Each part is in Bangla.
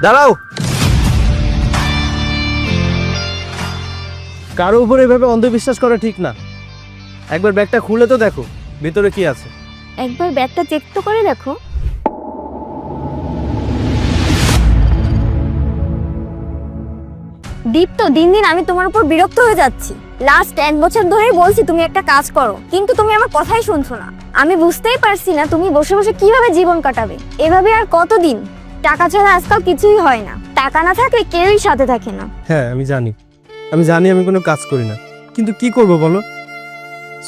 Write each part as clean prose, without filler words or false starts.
দাঁড়াও। কারো উপর এভাবে অন্ধবিশ্বাস করা ঠিক না। একবার ব্যাগটা খুলে তো দেখো ভিতরে কি আছে। একবার ব্যাগটা চেক তো করে দেখো। দীপ্ত, দিন দিন আমি তোমার উপর বিরক্ত হয়ে যাচ্ছি। লাস্ট 1 বছর ধরেই বলছি তুমি একটা কাজ করো, কিন্তু তুমি আমার কথাই শুনছো না। আমি বুঝতেই পারছি না তুমি বসে বসে কিভাবে জীবন কাটাবে। এভাবে আর কতদিন? টাকা ছাড়া আজকাল কিছুই হয় না। টাকা না থাকলে কেউই সাথে থাকে না। হ্যাঁ আমি জানি আমি কোনো কাজ করি না, কিন্তু কি করব বলো?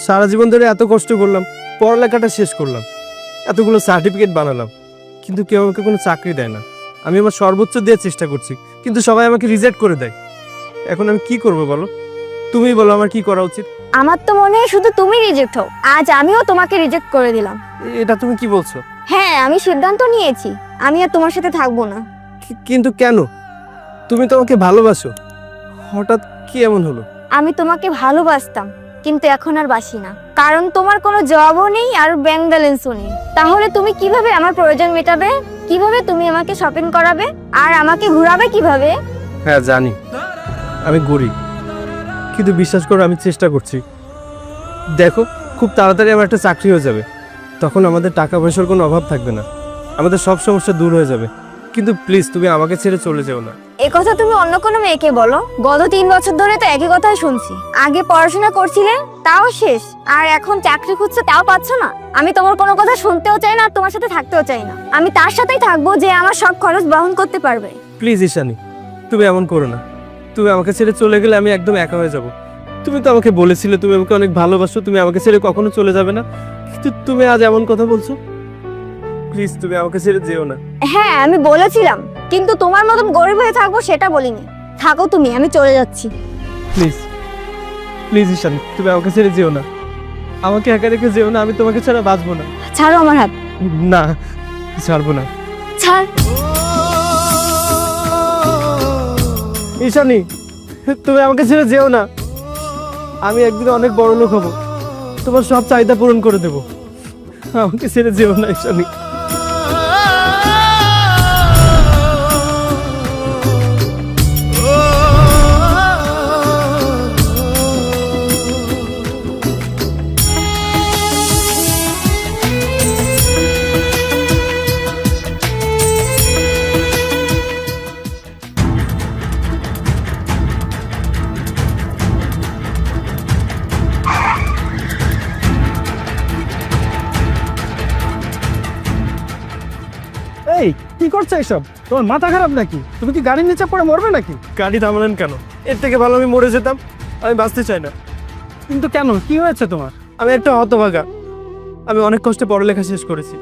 সারা জীবন ধরে এত কষ্ট করলাম, পড়ালেখাটা শেষ করলাম, এতগুলো সার্টিফিকেট বানালাম, কিন্তু কেউ আমাকে কোনো চাকরি দেয় না। আমি আমার সর্বোচ্চ দিয়ে চেষ্টা করছি, কিন্তু সবাই আমাকে রিজেক্ট করে দেয়। এখন আমি কি করব বলো? তুমি বলো আমার কি করা উচিত? আমার তো মনে হয় শুধু তুমি রিজেক্ট হও। আজ আমিও তোমাকে রিজেক্ট করে দিলাম। এটা তুমি কি বলছো? হ্যাঁ, আমি সিদ্ধান্ত নিয়েছি আমি আর তোমার সাথে থাকবো না। কিন্তু কেন? তুমি তো আমাকে ভালোবাসো, হঠাৎ কি এমন হলো? আমি তোমাকে ভালোবাসতাম, কিন্তু এখন আর বাসি না। কারণ তোমার কোনো জবও নেই আর ব্যাংক ব্যালেন্সও নেই। তাহলে তুমি কিভাবে আমার প্রয়োজন মেটাবে? কিভাবে তুমি আমাকে শপিং করাবে আর আমাকে ঘোরাবে কিভাবে? হ্যাঁ জানি আমি গরিব, কিন্তু বিশ্বাস করো আমি চেষ্টা করছি। দেখো খুব তাড়াতাড়ি আমার একটা চাকরি হয়ে যাবে, তখন আমাদের টাকা পয়সার কোনো অভাব থাকবে না, আমাদের সব সমস্যা দূর হয়ে যাবে। কিন্তু প্লিজ তুমি আমাকে ছেড়ে চলে যেও না। এ কথা তুমি অন্য কোনো মেয়েকে বলো। গত 3 বছর ধরে তো একই কথাই শুনছি। আগে পড়াশোনা করছিলে, তাও শেষ, আর এখন চাকরি খুঁজছো, তাও পাচ্ছ না। আমি তোমার কোনো কথা শুনতেও চাই না আর তোমার সাথে থাকতেও চাই না। আমি তার সাথেই থাকবো যে আমার সব খরচ বহন করতে পারবে। প্লিজ ঈশানী, তুমি এমন করো না। তুমি আমাকে ছেড়ে চলে গেলে আমি একদম একা হয়ে যাব। তুমি তো আমাকে বলেছিলে তুমি আমাকে অনেক ভালোবাসো, তুমি আমাকে ছেড়ে কখনো চলে যাবে না, কিন্তু তুমি আজ এমন কথা বলছো। প্লিজ তুমি আমাকে ছেড়ে যেও না। হ্যাঁ আমি বলেছিলাম, কিন্তু তোমার মতন গরিব হয়ে থাকবো সেটা বলিনি। থাকো তুমি, আমি চলে যাচ্ছি। প্লিজ প্লিজ ঈশানী, তুমি আমাকে ছেড়ে যেও না, আমাকে একা রেখে যেও না। আমি তোমাকে ছাড়া বাঁচবো না। ছাড়ো আমার হাত। না, ছাড়বো না। ছাড়। ঈশানী, তুমি আমাকে ছেড়ে যেও না। আমি একদিন অনেক বড় লোক হব, তোমার সব চাহিদা পূরণ করে দেব। আমাকে ছেড়ে যেও না ঈশানী। এই কি করছো এসব? তোমার মাথা খারাপ নাকি? তুমি কি গাড়ির নিচে পড়ে মরবে নাকি? গাড়ি থামালেন কেন? এর থেকে ভালো আমি মরে যেতাম। আমি বাঁচতে চাই না। কিন্তু কেন, কি হয়েছে তোমার? আমি একটা হতভাগা। আমি অনেক কষ্টে পড়ালেখা শেষ করেছি,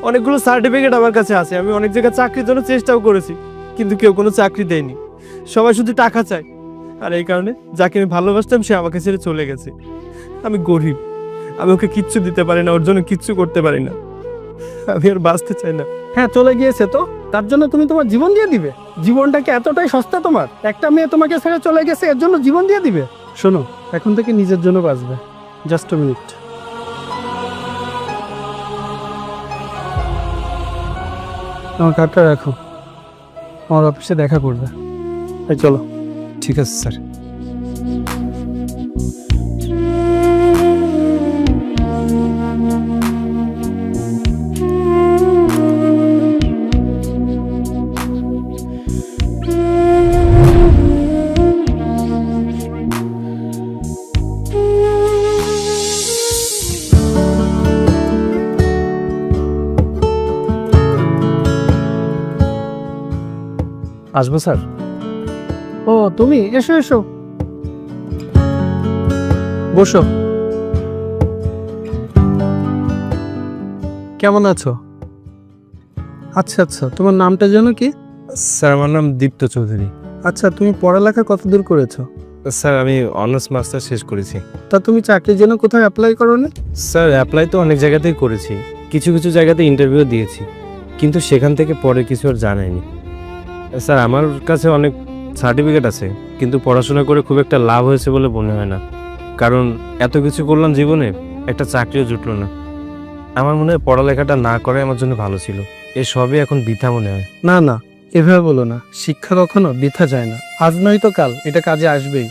অনেকগুলো সার্টিফিকেট আমার কাছে আছে। আমি অনেক জায়গায় চাকরির জন্য চেষ্টাও করেছি, কিন্তু কেউ কোনো চাকরি দেয়নি। সবাই শুধু টাকা চায়, আর এই কারণে যাকে আমি ভালোবাসতাম সে আমাকে ছেড়ে চলে গেছে। আমি গরিব, আমি ওকে কিচ্ছু দিতে পারি না, ওর জন্য কিচ্ছু করতে পারি না। আমি আর বাঁচতে চাই না। হ্যাঁ চলে গিয়েছে তো, তার জন্য তুমি তোমার জীবন দিয়ে দিবে? জীবনটা কি এতটাই সস্তা তোমার? একটা মেয়ে তোমাকে ছেড়ে চলে গেছে, এর জন্য জীবন দিয়ে দিবে? শোনো, এখন থেকে নিজের জন্য বাঁচবে। Just a minute. আমার কার্ডটা রাখো, আমার অফিসে দেখা করবে। এই চলো। ঠিক আছে স্যার। আসবো স্যার? ও তুমি, এসো এসো, বসো। কেমন আছো? আচ্ছা আচ্ছা, তোমার নামটা যেন কি? স্যার আমার নাম দীপ্ত চৌধুরী। আচ্ছা, তুমি পড়ালেখা কতদূর করেছো? স্যার আমি অনার্স মাস্টার শেষ করেছি। তা তুমি চাকরির জন্য কোথাও অ্যাপ্লাই করোনি? স্যার অ্যাপ্লাই তো অনেক জায়গাতেই করেছি, কিছু কিছু জায়গাতে ইন্টারভিউ দিয়েছি, কিন্তু সেখান থেকে পরে কিছু আর জানায়নি। স্যার আমার কাছে অনেক সার্টিফিকেট আছে, কিন্তু পড়াশোনা করে খুব একটা লাভ হয়েছে বলে মনে হয় না। কারণ এত কিছু করলাম জীবনে, একটা চাকরিও জুটলো না। আমার মনে হয় পড়ালেখাটা না করে আমার জন্য ভালো ছিল। এ সবই এখন বৃথা মনে হয়। না না, এভাবে বলো না, শিক্ষা কখনো বৃথা যায় না। আজ নয়তো কাল এটা কাজে আসবেই।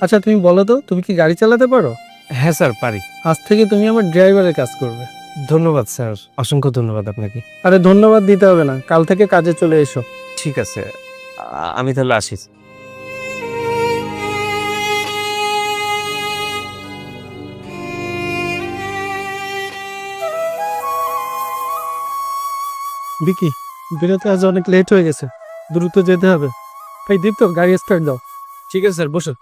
আচ্ছা তুমি বলো তো, তুমি কি গাড়ি চালাতে পারো? হ্যাঁ স্যার, পারি। আজ থেকে তুমি আমার ড্রাইভারের কাজ করবে। ধন্যবাদ স্যার, অসংখ্য ধন্যবাদ আপনাকে। আরে ধন্যবাদ দিতে হবে না, কাল থেকে কাজে চলে এসো। ঠিক আছে, আমি তাহলে আসি। বিকি, বেরোতে আজ অনেক লেট হয়ে গেছে, দ্রুত যেতে হবে। এই দীপ্ত, গাড়ি স্টার্ট দাও। ঠিক আছে স্যার, বসুন।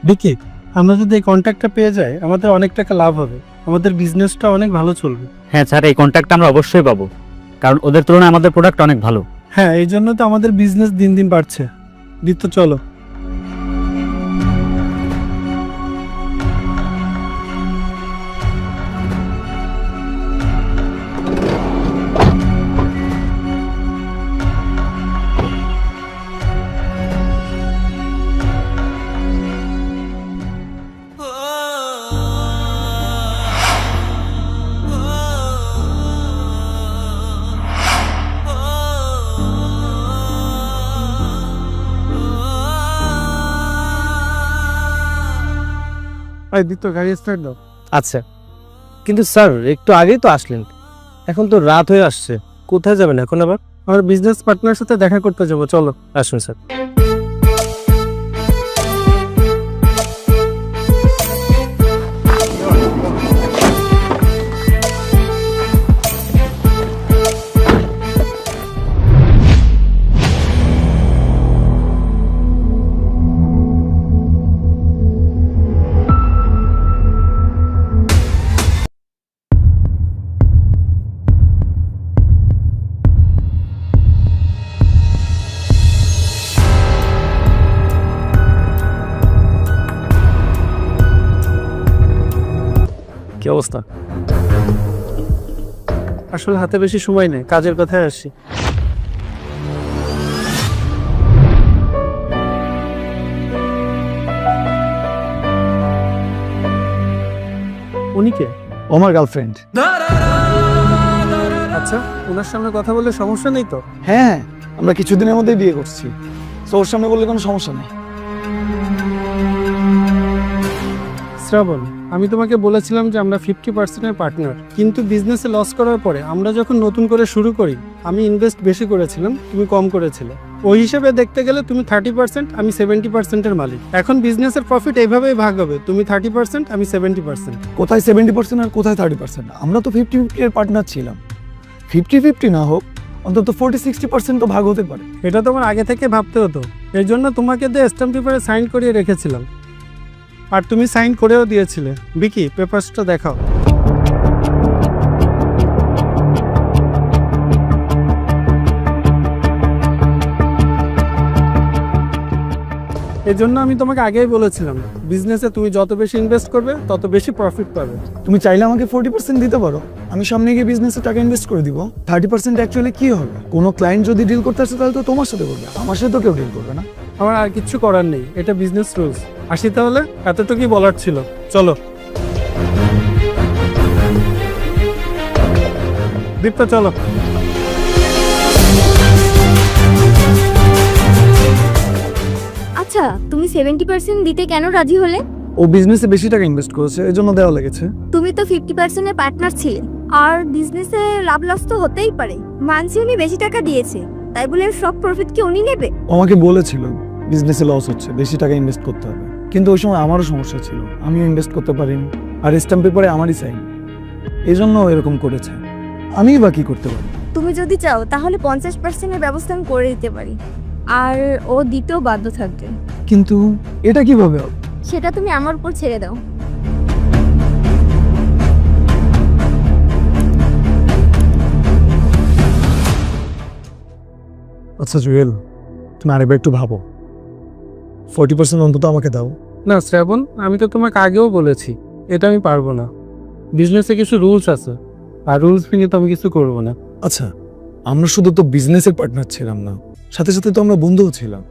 বিকি, আমরা যদি এই কন্ট্যাক্টটা পেয়ে যাই আমাদের অনেক টাকা লাভ হবে, আমাদের বিজনেসটা অনেক ভালো চলবে। হ্যাঁ স্যার, এই কন্ট্যাক্ট আমরা অবশ্যই পাবো, কারণ ওদের তুলনায় আমাদের প্রোডাক্ট অনেক ভালো। হ্যাঁ, এই জন্য তো আমাদের বিজনেস দিন দিন বাড়ছে। দীপ্ত চলো। এই দীপ্ত, গাড়ি স্টার্ট দাও। আচ্ছা, কিন্তু স্যার একটু আগেই তো আসলেন, এখন তো রাত হয়ে আসছে। কোথায় যাবেন এখন আবার? আমার বিজনেস পার্টনার সাথে দেখা করতে যাবো, চলো। আসুন স্যার। কি অবস্থা? আসলে হাতে বেশি সময় নেই, কাজের কথায় আসি। উনি কে? আমার গার্লফ্রেন্ড। আচ্ছা, ওনার সামনে কথা বললে সমস্যা নেই তো? হ্যাঁ, আমরা কিছুদিনের মধ্যেই বিয়ে করছি, তো ওর সামনে বললে কোনো সমস্যা নেই। শ্রাবণ, আমি তোমাকে বলেছিলাম যে আমরা 50% পার্টনার, কিন্তু বিজনেসে লস করার পরে আমরা যখন নতুন করে শুরু করি আমি ইনভেস্ট বেশি করেছিলাম, তুমি কম করেছিলে। ওই হিসেবে দেখতে গেলে তুমি 30%, আমি 70%-এর মালিক। এখন বিজনেসের প্রফিট এইভাবেই ভাগ হবে, তুমি 30%, আমি 70%। কোথায় 70% আর কোথায় 30%? আমরা তো 50-50 এর পার্টনার ছিলাম। 50-50 না হোক, অন্তত 40-60% তো ভাগ হতে পারে। এটা তোমার আগে থেকে ভাবতে হতো, এই জন্য তোমাকে দিয়ে স্ট্যাম্প পেপারে সাইন করিয়ে রেখেছিলাম, আর তুমি সাইন করেও দিয়েছিলে। বিকি, পেপারসটা দেখাও। এই জন্য আমি তোমাকে আগেই বলেছিলাম, বিজনেসে তুমি যত বেশি ইনভেস্ট করবে তত বেশি প্রফিট পাবে। তুমি চাইলে আমাকে 40% দিতে পারো, আমি সামনে গিয়ে বিজনেসে টাকা ইনভেস্ট করে দিব। 30% অ্যাকচুয়ালি কি হবে? কোনো ক্লায়েন্ট যদি ডিল করতে আসে তাহলে তো তোমার সাথে করবে, আমার সাথে তো কেউ ডিল করবে না। আমার আর কিচ্ছু করার নেই, এটা বিজনেস রুলস। আসি তাহলে, এতটুকুই বলার ছিল, চলো। দীপ্ত চলো। আচ্ছা, তুমি 70% দিতে কেন রাজি হলে? ও বিজনেসে বেশি টাকা ইনভেস্ট করেছে, এই জন্য দেওয়া লেগেছে। তুমি তো 50% এর পার্টনার ছিলে, আর বিজনেসে লাভ লস তো হতেই পারে। মানছি উনি বেশি টাকা দিয়েছে, তাই বলে সব প্রফিট কি উনি নেবে? ও আমাকে বলেছিল বিজনেসে লস হচ্ছে, বেশি টাকা ইনভেস্ট করতে হবে, কিন্তু ওই সময় আমারও সমস্যা ছিল, আমিও ইনভেস্ট করতে পারিনি, আর স্ট্যাম্প পেপারে আমারই সাইন, এই জন্য ও এরকম করেছে। আমিই বা কি করতে পারি? তুমি যদি চাও তাহলে 50% এর ব্যবস্থা আমি করে দিতে পারি, আর ও দিতেও বাধ্য থাকবে। কিন্তু এটা কিভাবে হবে? সেটা তুমি আমার উপর ছেড়ে দাও। আচ্ছা জুয়েল, তুমি আরেকবার একটু ভাবো, 40% অন্তত আমাকে দাও। না শ্রাবণ, আমি তো তোমাকে আগেও বলেছি এটা আমি পারবো না। বিজনেসে কিছু রুলস আছে, আর রুলস ভেঙে তো আমি কিছু করবো না। আচ্ছা, আমরা শুধু তো বিজনেসের পার্টনার ছিলাম না, সাথে সাথে তো আমরা বন্ধুও ছিলাম,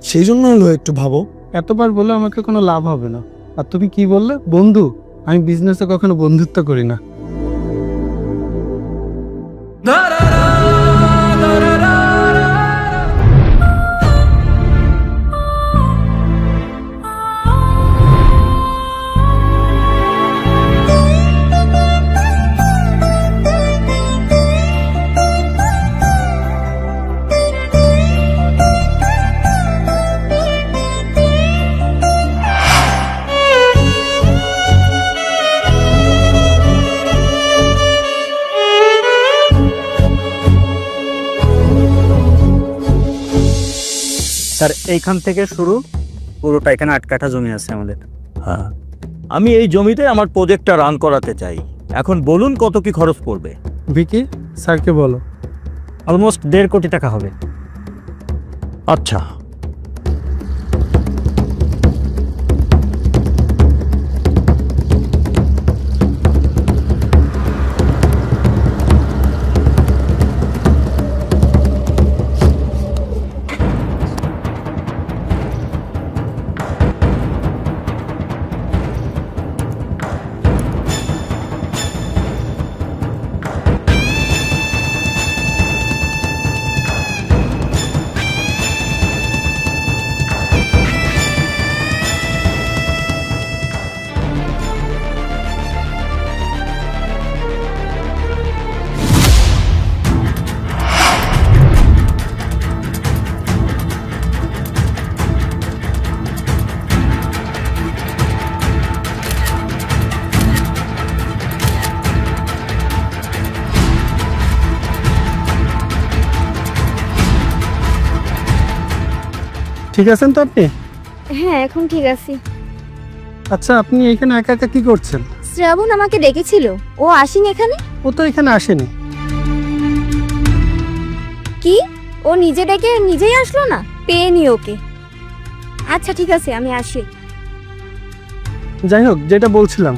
সেই জন্য হলো একটু ভাবো। এতবার বলে আমাকে কোনো লাভ হবে না। আর তুমি কি বললে, বন্ধু? আমি বিজনেসে কখনো বন্ধুত্ব করি না। স্যার এইখান থেকে শুরু, পুরোটা এখানে 8 কাঠা জমি আছে আমাদের। হ্যাঁ, আমি এই জমিতে আমার প্রজেক্টটা রান করাতে চাই। এখন বলুন কত কি খরচ পড়বে? ভিকি, স্যারকে বলো। অলমোস্ট 1.5 কোটি টাকা হবে। আচ্ছা, ঠিক আছেন তো আপনি? হ্যাঁ, এখন ঠিক আছে। আচ্ছা, আপনি এখানে একা একা কি করছেন? শ্রাবণ আমাকে ডেকেছিল, ও আসেনি এখানে। ও তো এখানে আসেনি। কি? ও নিজে ডেকে নিজেই আসলো না? পেয়ে ওকে। আচ্ছা ঠিক আছে, আমি আসি। যাই হোক, যেটা বলছিলাম,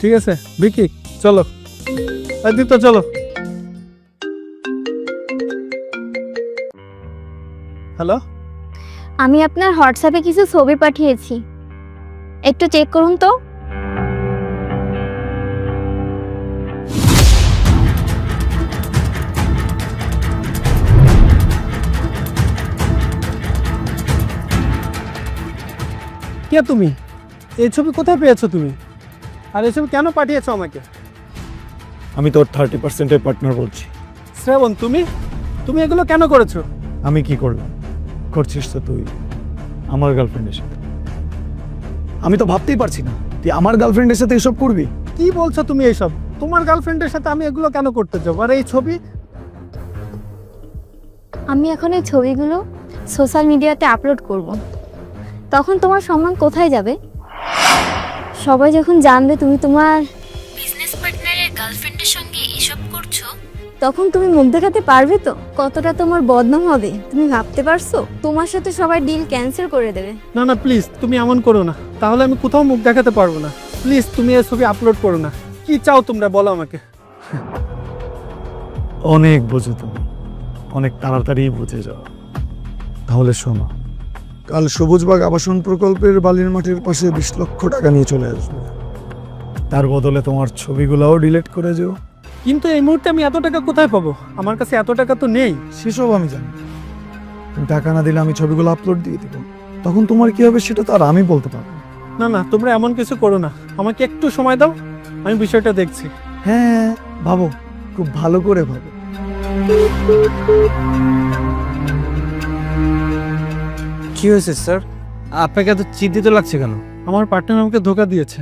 ঠিক আছে ভিকি, চলো। আদিত্য চলো। হ্যালো, আমি আপনার হোয়াটসঅ্যাপে কিছু ছবি পাঠিয়েছি, একটু চেক করুন তো। কে তুমি? এই ছবি কোথায় পেয়েছো তুমি? আর এই ছবি কেন পাঠিয়েছো আমাকে? আমি তোর 30% পার্টনার বলছি। শ্রাবণ, তুমি তুমি এগুলো কেন করেছো? আমি কি করলাম? করছিস তো তুই আমার গার্লফ্রেন্ডের সাথে। আমি তো ভাবতেই পারছি না তুই আমার গার্লফ্রেন্ডের সাথে এসব করবি? কি বলছো তুমি এইসব? তোমার গার্লফ্রেন্ডের সাথে আমি এগুলো কেন করতে যাবো? আর এই ছবি? আমি এখন এই ছবিগুলো সোশ্যাল মিডিয়াতে আপলোড করব। তখন তোমার সম্মান কোথায় যাবে? সবাই যখন জানবে তুমি তোমার বিজনেস পার্টনারের গার্লফ্রেন্ডের সঙ্গে এসব করছো, তখন তুমি মুখ দেখাতে পারবে তো? কতটা তোমার বদনাম হবে তুমি ভাবতে পারছো? তোমার সাথে সবাই ডিল ক্যান্সেল করে দেবে। না না প্লিজ, তুমি এমন করো না, তাহলে আমি কোথাও মুখ দেখাতে পারবো না। প্লিজ তুমি এই ছবি আপলোড করো না। কি চাও তোমরা বলো আমাকে। অনেক বোঝো তুমি, অনেক তাড়াতাড়ি বুঝে যাও। তাহলে শোনো, কাল সবুজবাগ আবাসন প্রকল্পের বালির মাটির পাশে 20 লক্ষ টাকা নিয়ে চলে আসবে। তার বদলে তোমার ছবিগুলোও ডিলিট করে যেও। কিন্তু এই মুহূর্তে আমি এত টাকা কোথায় পাবো? আমার কাছে এত টাকা তো নেই। সেসব আমি জানি। তুমি টাকা না দিলে আমি ছবিগুলো আপলোড দিয়ে দেব। তখন তোমার কি হবে সেটা তো আর আমি বলতে পারবো না। না না, তোমরা এমন কিছু করো না, আমাকে একটু সময় দাও, আমি বিষয়টা দেখছি। হ্যাঁ, ভাবো, খুব ভালো করে ভাবো। কি হয়েছে স্যার? আপনাকে এত চিন্তিত লাগছে কেন? আমার পার্টনার আমাকে ধোকা দিয়েছে।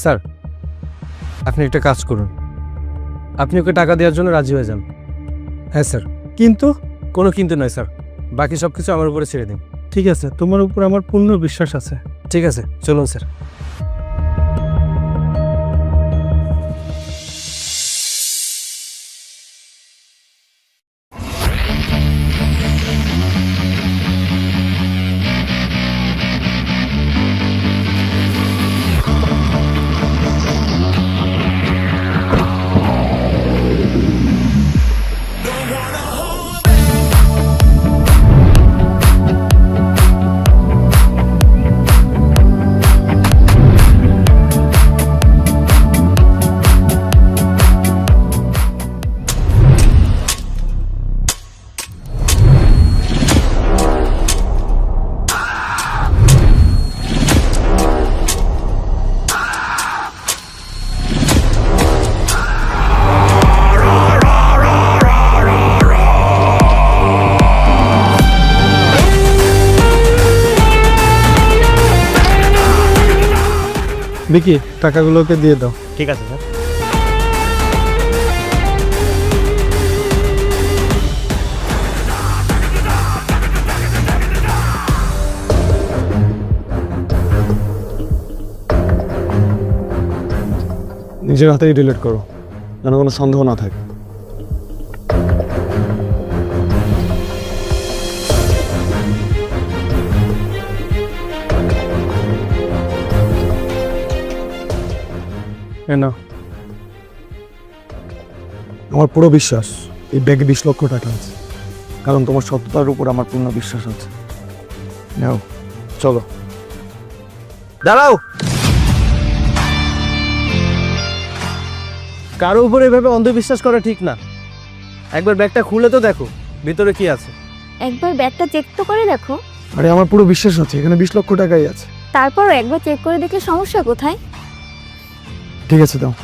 স্যার, আপনি একটা কাজ করুন, আপনি ওকে টাকা দেওয়ার জন্য রাজি হয়ে যান। হ্যাঁ স্যার। কিন্তু কোনো কিন্তু নয় স্যার, বাকি সব কিছু আমার উপরে ছেড়ে দিন। ঠিক আছে, তোমার উপর আমার পূর্ণ বিশ্বাস আছে। ঠিক আছে, চলুন স্যার। বিকি, টাকাগুলোকে দিয়ে দাও। ঠিক আছে স্যার। নিজের হাতেই ডিলিট করো, যেন কোনো সন্দেহ না থাকে। না, আমার পুরো বিশ্বাস এই ব্যাগে 20 লক্ষ টাকা আছে, কারণ তোমার সততার উপর আমার পূর্ণ বিশ্বাস আছে। নাও, চলো। দাঁড়াও, কারো উপরে এভাবে অন্ধবিশ্বাস করা ঠিক না। একবার ব্যাগটা খুলে তো দেখো ভিতরে কি আছে। একবার ব্যাগটা চেক তো করে দেখো। আরে আমার পুরো বিশ্বাস আছে, এখানে 20 লক্ষ টাকাই আছে। তারপরও একবার চেক করে দেখলে সমস্যা কোথায়? ঠিক আছে, দাও।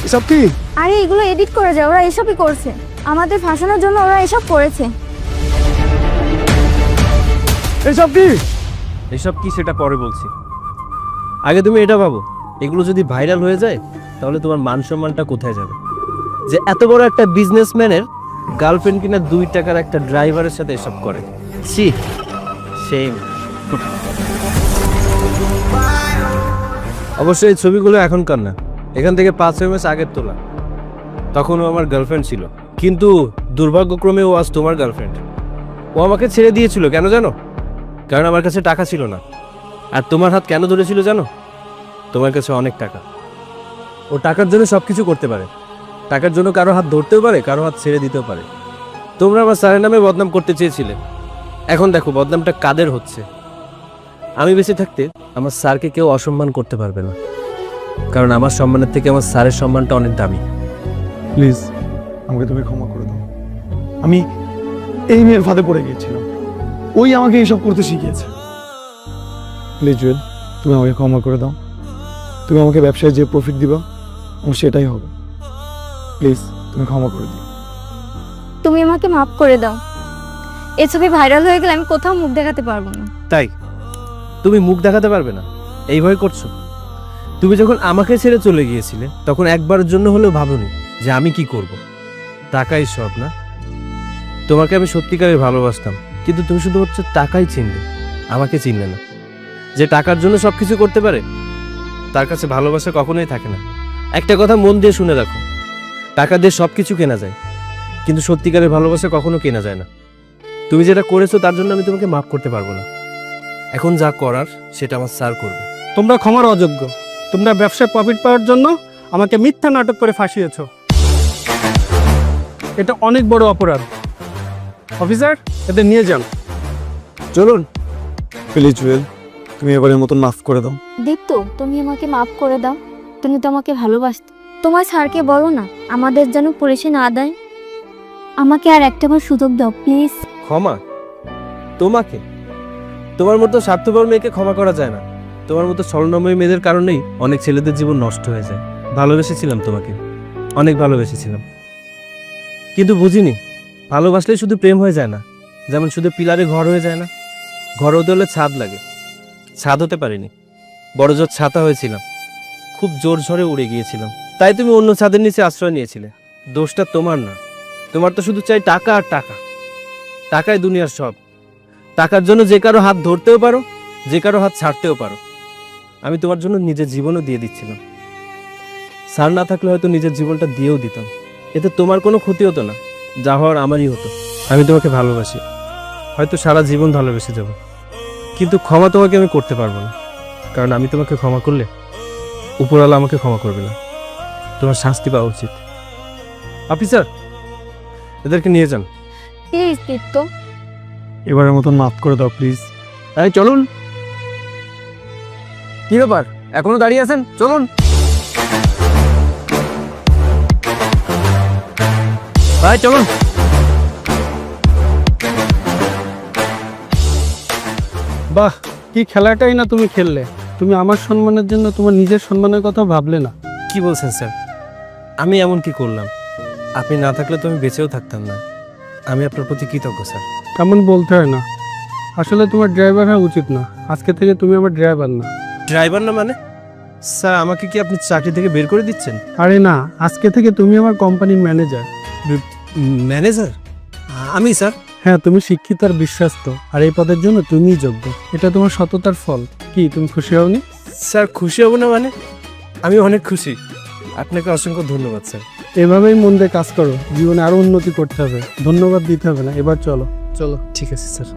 এসব কি? আরে এগুলো এডিট করে যায়, ওরা এসবই করছে। আমাদের ফাঁসানোর জন্য ওরা এসব করেছে। এসব কি? এসব কি সেটা পরে বলছি, আগে তুমি এটা ভাবো, এগুলো যদি ভাইরাল হয়ে যায় তাহলে তোমার মান সম্মানটা কোথায় যাবে? যে এত বড় একটা বিজনেসম্যানের গার্লফ্রেন্ড কিনা 2 টাকার একটা ড্রাইভারের সাথে এসব করে। ছি, সেম। অবশ্যই এই ছবিগুলো এখনকার না, এখান থেকে 5-6 মাস আগের তোলা। তখন ও আমার গার্লফ্রেন্ড ছিল, কিন্তু দুর্ভাগ্যক্রমে ও আজ তোমার গার্লফ্রেন্ড। ও আমাকে ছেড়ে দিয়েছিল কেন জানো? কারণ আমার কাছে টাকা ছিল না। আর তোমার হাত কেন ধরেছিল জানো? তোমার কাছে অনেক টাকা। ও টাকার জন্য সব কিছু করতে পারে, টাকার জন্য কারো হাত ধরতেও পারে, কারো হাত ছেড়ে দিতেও পারে। তোমরা আমার স্যারের নামে বদনাম করতে চেয়েছিলে, এখন দেখো বদনামটা কাদের হচ্ছে। আমি বেঁচে থাকতে আমার স্যারকে কেউ অসম্মান করতে পারবে না, কারণ আমার সম্মানের থেকে আমার স্যারের সম্মানটা অনেক দামি। প্লিজ আমাকে তুমি ক্ষমা করে দাও। আমি এই মেয়ের ফাঁদে পড়ে গিয়েছিলাম, ওই আমাকে এইসব করতে শিখিয়েছে। প্লিজ জুয়েল, তুমি আমাকে ক্ষমা করে দাও। তুমি আমাকে ব্যবসায় যে প্রফিট দিবা আমার সেটাই হবে। প্লিজ তুমি ক্ষমা করে দিও। তুমি আমাকে মাফ করে দাও। এই ছবি ভাইরাল হয়ে গেলে আমি কোথাও মুখ দেখাতে পারবো না। তাই তুমি মুখ দেখাতে পারবে না এই ভয় করছো? তুমি যখন আমাকে ছেড়ে চলে গিয়েছিলে তখন একবারের জন্য হলেও ভাবনি যে আমি কি করব? টাকাই সব না? তোমাকে আমি সত্যিকারের ভালোবাসতাম, কিন্তু তুমি শুধু হচ্ছে টাকাই চিনলে, আমাকে চিনলে না। যে টাকার জন্য সবকিছু করতে পারে তার কাছে ভালোবাসা কখনোই থাকে না। একটা কথা মন দিয়ে শুনে রাখো, টাকা দিয়ে সবকিছু কেনা যায়, কিন্তু সত্যিকারের ভালোবাসা কখনো কেনা যায় না। তুমি যেটা করেছো তার জন্য আমি তোমাকে মাফ করতে পারবো না। এখন যা করার সেটা আমার স্যার করবে। তোমরা ক্ষমার অযোগ্য। তোমরা ব্যবসায় প্রফিট পাওয়ার জন্য আমাকে মিথ্যা নাটক করে ফাঁসিয়েছো। এটা অনেক বড় অপরাধ। অফিসার, এদের নিয়ে যান। চলুন। প্লিজ জুয়েল, তুমি এবারের মতন মাফ করে দাও। দীপ্ত, তুমি আমাকে মাফ করে দাও। তুমি তো আমাকে ভালোবাসতে। তোমার স্যারকে বলো না আমাদের যেন পুলিশে না দেয়। আমাকে আর একটাবার সুযোগ দাও প্লিজ। ক্ষমা? তোমাকে? তোমার মতো স্বার্থপর মেয়েকে ক্ষমা করা যায় না। তোমার মতো স্বর্ণময় মেয়েদের কারণেই অনেক ছেলেদের জীবন নষ্ট হয়ে যায়। ভালোবেসেছিলাম তোমাকে, অনেক ভালোবেসেছিলাম, কিন্তু বুঝিনি ভালোবাসলেই শুধু প্রেম হয়ে যায় না। যেমন শুধু পিলারে ঘর হয়ে যায় না, ঘর হতে হলে ছাদ লাগে। ছাদ হতে পারিনি, বড় জোর ছাতা হয়েছিলাম, খুব জোর ঝড়ে উড়ে গিয়েছিলাম। তাই তুমি অন্য ছাদের নিচে আশ্রয় নিয়েছিলে। দোষটা তোমার না, তোমার তো শুধু চাই টাকা আর টাকা। টাকাই দুনিয়ার সব। টাকার জন্য যে কারো হাত ধরতেও পারো, যে কারো হাত ছাড়তেও পারো। আমি তোমার জন্য নিজের জীবনও দিয়ে দিচ্ছিলাম। স্যার না থাকলে হয়তো নিজের জীবনটা দিয়েও দিতাম। এতে তোমার কোনো ক্ষতি হতো না, যা হওয়ার আমারই হতো। আমি তোমাকে ভালোবাসি, হয়তো সারা জীবন ভালোবেসে যাব, কিন্তু ক্ষমা তোমাকে আমি করতে পারবো না। কারণ আমি তোমাকে ক্ষমা করলে উপরওয়ালা আমাকে ক্ষমা করবে না। তোমার শাস্তি পাওয়া উচিত। অফিসার, এদেরকে নিয়ে যান। প্লিজ দীপ্ত। এবারের মতন মাফ করে দাও প্লিজ। এই চলুন। কি ব্যাপার, এখনো দাঁড়িয়ে আছেন? চলুন ভাই, চলুন। বাহ, কি খেলাটাই না তুমি খেললে। তুমি আমার সম্মানের জন্য তোমার নিজের সম্মানের কথা ভাবলে না। কি বলছেন স্যার? আমি এমন কি করলাম? আপনি না থাকলে তো আমি বেঁচেও থাকতাম না। আমি আপনার প্রতি কৃতজ্ঞ স্যার। তেমন বলতে হয় না। আসলে তোমার ড্রাইভার হওয়া উচিত না। আজকে থেকে তুমি আমার ড্রাইভার না। ড্রাইভার না মানে? স্যার, আমাকে কি আপনি চাকরি থেকে বের করে দিচ্ছেন? আরে না, আজকে থেকে তুমি আমার কোম্পানির ম্যানেজার। ম্যানেজার? আমি স্যার? হ্যাঁ, তুমি শিক্ষিত আর বিশ্বস্ত, আর এই পদের জন্য তুমিই যোগ্য। এটা তোমার সততার ফল। কি তুমি খুশি হওনি? স্যার, খুশি হব না মানে? আমি অনেক খুশি। আপনাকে অসংখ্য ধন্যবাদ স্যার। এভাবেই মন দিয়ে কাজ করো। জীবনে আরো উন্নতি করতে হবে। ধন্যবাদ দিতে হবে না। এবার চলো চলো। ঠিক আছে স্যার।